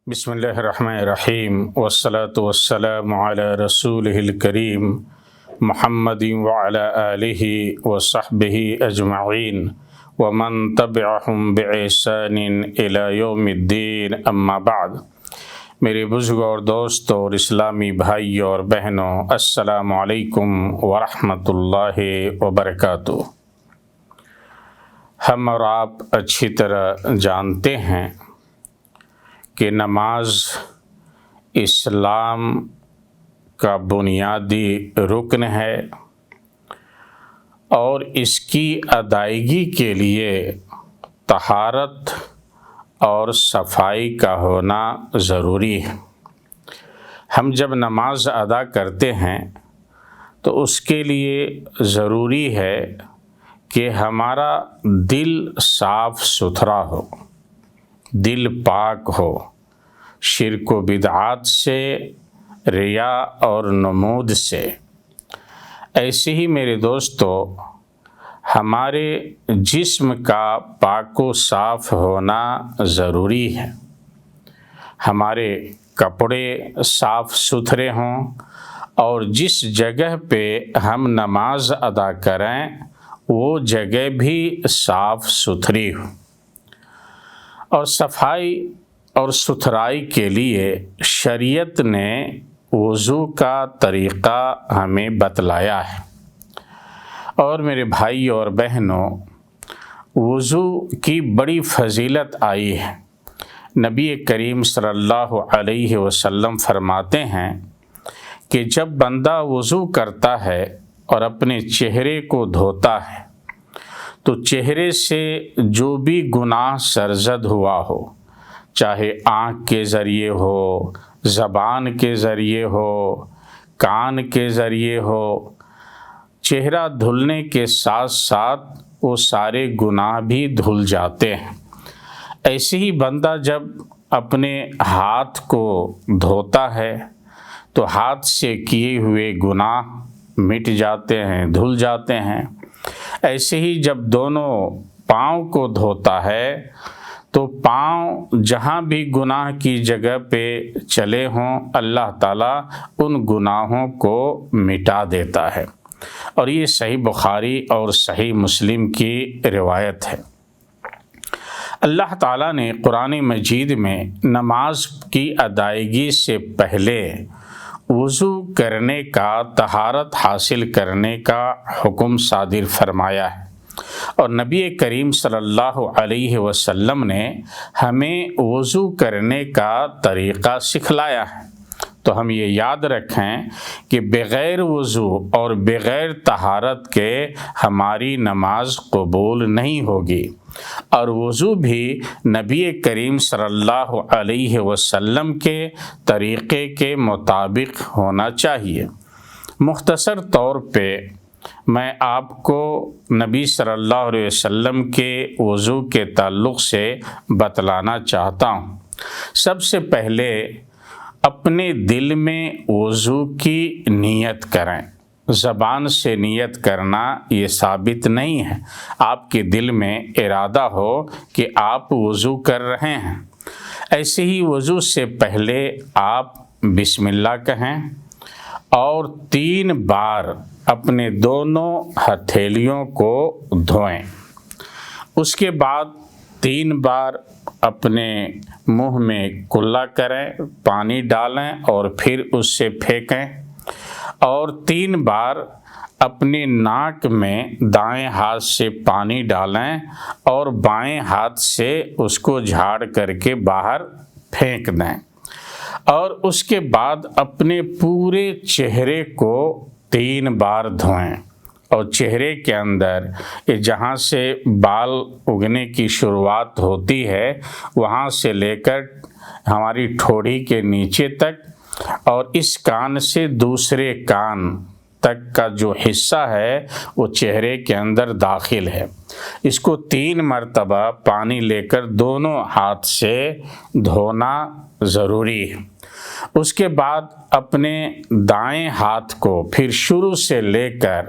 بسم اللہ الرحمن الرحیم والصلاة والسلام علی رسولہ الکریم محمد وعلی آلہ وصحبہ اجمعین ومن تبعہم بإحسان الی یوم الدین اما بعد۔ میرے بزرگ اور دوستوں اور اسلامی بھائیوں اور بہنوں، السلام علیکم ورحمۃ اللہ وبرکاتہ۔ ہم اور آپ اچھی طرح جانتے ہیں کہ نماز اسلام کا بنیادی رکن ہے اور اس کی ادائیگی کے لیے طہارت اور صفائی کا ہونا ضروری ہے۔ ہم جب نماز ادا کرتے ہیں تو اس کے لیے ضروری ہے کہ ہمارا دل صاف ستھرا ہو، دل پاک ہو، شرک و بدعات سے، ریا اور نمود سے۔ ایسے ہی میرے دوستو، ہمارے جسم کا پاک و صاف ہونا ضروری ہے۔ ہمارے کپڑے صاف ستھرے ہوں اور جس جگہ پہ ہم نماز ادا کریں وہ جگہ بھی صاف ستھری ہو۔ اور صفائی اور ستھرائی کے لیے شریعت نے وضو کا طریقہ ہمیں بتلایا ہے۔ اور میرے بھائی اور بہنوں، وضو کی بڑی فضیلت آئی ہے۔ نبی کریم صلی اللہ علیہ وسلم فرماتے ہیں کہ جب بندہ وضو کرتا ہے اور اپنے چہرے کو دھوتا ہے تو چہرے سے جو بھی گناہ سرزد ہوا ہو، چاہے آنکھ کے ذریعے ہو، زبان کے ذریعے ہو، کان کے ذریعے ہو، چہرہ دھلنے کے ساتھ ساتھ وہ سارے گناہ بھی دھل جاتے ہیں۔ ایسے ہی بندہ جب اپنے ہاتھ کو دھوتا ہے تو ہاتھ سے کیے ہوئے گناہ مٹ جاتے ہیں، دھل جاتے ہیں۔ ایسے ہی جب دونوں پاؤں کو دھوتا ہے تو پاؤں جہاں بھی گناہ کی جگہ پہ چلے ہوں، اللہ تعالیٰ ان گناہوں کو مٹا دیتا ہے۔ اور یہ صحیح بخاری اور صحیح مسلم کی روایت ہے۔ اللہ تعالیٰ نے قرآن مجید میں نماز کی ادائیگی سے پہلے وضو کرنے کا، طہارت حاصل کرنے کا حکم صادر فرمایا ہے، اور نبی کریم صلی اللہ علیہ وسلم نے ہمیں وضو کرنے کا طریقہ سکھلایا ہے۔ تو ہم یہ یاد رکھیں کہ بغیر وضو اور بغیر طہارت کے ہماری نماز قبول نہیں ہوگی، اور وضو بھی نبی کریم صلی اللہ علیہ وسلم کے طریقے کے مطابق ہونا چاہیے۔ مختصر طور پہ میں آپ کو نبی صلی اللہ علیہ وسلم کے وضو کے تعلق سے بتلانا چاہتا ہوں۔ سب سے پہلے اپنے دل میں وضو کی نیت کریں۔ زبان سے نیت کرنا یہ ثابت نہیں ہے۔ آپ کے دل میں ارادہ ہو کہ آپ وضو کر رہے ہیں۔ ایسے ہی وضو سے پہلے آپ بسم اللہ کہیں اور 3 بار اپنے دونوں ہتھیلیوں کو دھوئیں۔ اس کے بعد 3 بار اپنے منہ میں کلا کریں، پانی ڈالیں اور پھر اس سے پھینکیں، اور 3 بار اپنے ناک میں دائیں ہاتھ سے پانی ڈالیں اور بائیں ہاتھ سے اس کو جھاڑ کر کے باہر پھینک دیں، اور اس کے بعد اپنے پورے چہرے کو 3 بار دھوئیں، اور چہرے کے اندر جہاں سے بال اگنے کی شروعات ہوتی ہے وہاں سے لے کر ہماری ٹھوڑی کے نیچے تک، اور اس کان سے دوسرے کان تک کا جو حصہ ہے وہ چہرے کے اندر داخل ہے۔ اس کو 3 مرتبہ پانی لے کر دونوں ہاتھ سے دھونا ضروری ہے۔ اس کے بعد اپنے دائیں ہاتھ کو پھر شروع سے لے کر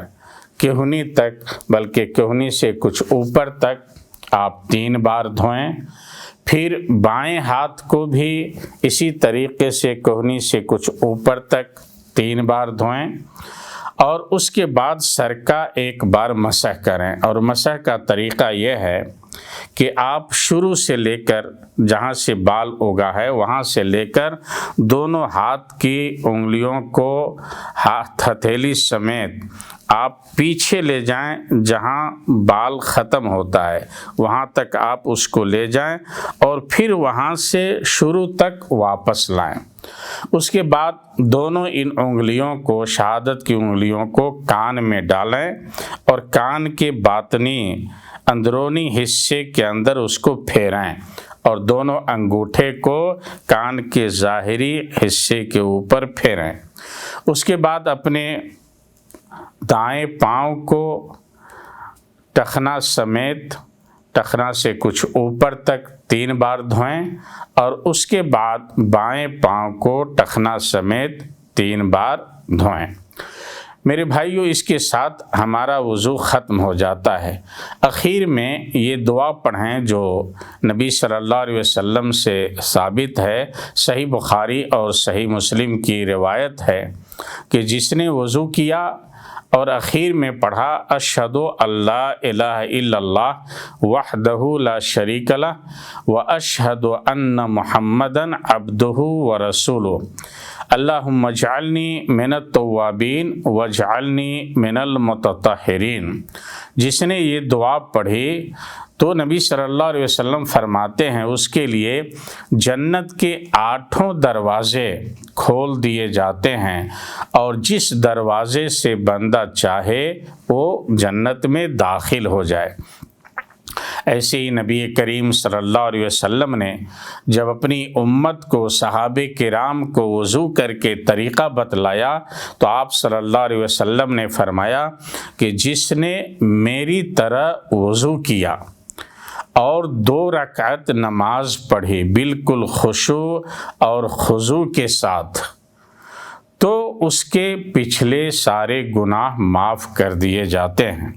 کہنی تک، بلکہ کہنی سے کچھ اوپر تک آپ 3 بار دھوئیں۔ پھر بائیں ہاتھ کو بھی اسی طریقے سے کوہنی سے کچھ اوپر تک 3 بار دھوئیں، اور اس کے بعد سر کا 1 بار مسح کریں۔ اور مسح کا طریقہ یہ ہے کہ آپ شروع سے لے کر جہاں سے بال اگا ہے وہاں سے لے کر دونوں ہاتھ کی انگلیوں کو ہتھیلی سمیت آپ پیچھے لے جائیں، جہاں بال ختم ہوتا ہے وہاں تک آپ اس کو لے جائیں، اور پھر وہاں سے شروع تک واپس لائیں۔ اس کے بعد دونوں ان انگلیوں کو، شہادت کی انگلیوں کو کان میں ڈالیں اور کان کے باطنی اندرونی حصے کے اندر اس کو پھیریں، اور دونوں انگوٹھے کو کان کے ظاہری حصے کے اوپر پھیریں۔ اس کے بعد اپنے دائیں پاؤں کو ٹخنا سمیت، ٹخنا سے کچھ اوپر تک 3 بار دھوئیں، اور اس کے بعد بائیں پاؤں کو ٹخنا سمیت 3 بار دھوئیں۔ میرے بھائیو، اس کے ساتھ ہمارا وضو ختم ہو جاتا ہے۔ اخیر میں یہ دعا پڑھیں جو نبی صلی اللہ علیہ وسلم سے ثابت ہے، صحیح بخاری اور صحیح مسلم کی روایت ہے کہ جس نے وضو کیا اور اخیر میں پڑھا اشہد اللہ الہ الا اللہ وحدہ لا شریک لہ واشہد ان محمدا عبدہ ورسولہ اللہم اجعلنی من التوابین واجعلنی من المتطہرین، جس نے یہ دعا پڑھی تو نبی صلی اللہ علیہ وسلم فرماتے ہیں اس کے لیے جنت کے 8 دروازے کھول دیے جاتے ہیں، اور جس دروازے سے بندہ چاہے وہ جنت میں داخل ہو جائے۔ ایسے ہی نبی کریم صلی اللہ علیہ وسلم نے جب اپنی امت کو، صحابہ کرام کو وضو کر کے طریقہ بتلایا تو آپ صلی اللہ علیہ وسلم نے فرمایا کہ جس نے میری طرح وضو کیا اور 2 رکعت نماز پڑھی بالکل خشوع اور خضوع کے ساتھ، تو اس کے پچھلے سارے گناہ معاف کر دیے جاتے ہیں۔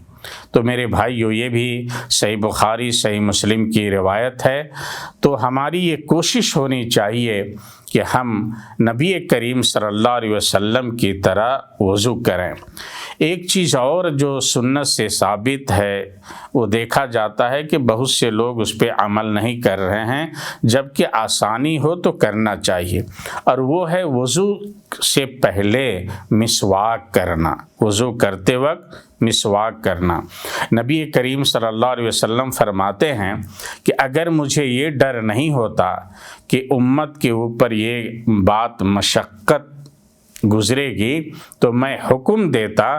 تو میرے بھائیو، یہ بھی صحیح بخاری صحیح مسلم کی روایت ہے۔ تو ہماری یہ کوشش ہونی چاہیے کہ ہم نبی کریم صلی اللہ علیہ وسلم کی طرح وضو کریں۔ ایک چیز اور جو سنت سے ثابت ہے، وہ دیکھا جاتا ہے کہ بہت سے لوگ اس پہ عمل نہیں کر رہے ہیں، جبکہ آسانی ہو تو کرنا چاہیے، اور وہ ہے وضو سے پہلے مسواک کرنا، وضو کرتے وقت مسواک کرنا۔ نبی کریم صلی اللہ علیہ وسلم فرماتے ہیں کہ اگر مجھے یہ ڈر نہیں ہوتا کہ امت کے اوپر یہ بات مشقت گزرے گی تو میں حکم دیتا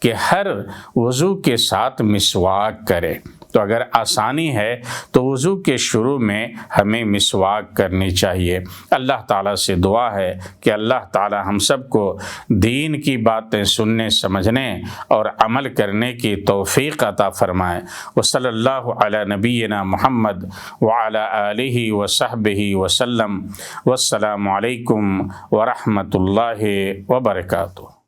کہ ہر وضو کے ساتھ مسواک کرے۔ تو اگر آسانی ہے تو وضو کے شروع میں ہمیں مسواک کرنی چاہیے۔ اللہ تعالیٰ سے دعا ہے کہ اللہ تعالیٰ ہم سب کو دین کی باتیں سننے، سمجھنے اور عمل کرنے کی توفیق عطا فرمائے۔ وصلی اللہ علی نبینا محمد وعلی آلہ وصحبہ وسلم، والسلام علیکم ورحمۃ اللہ وبرکاتہ۔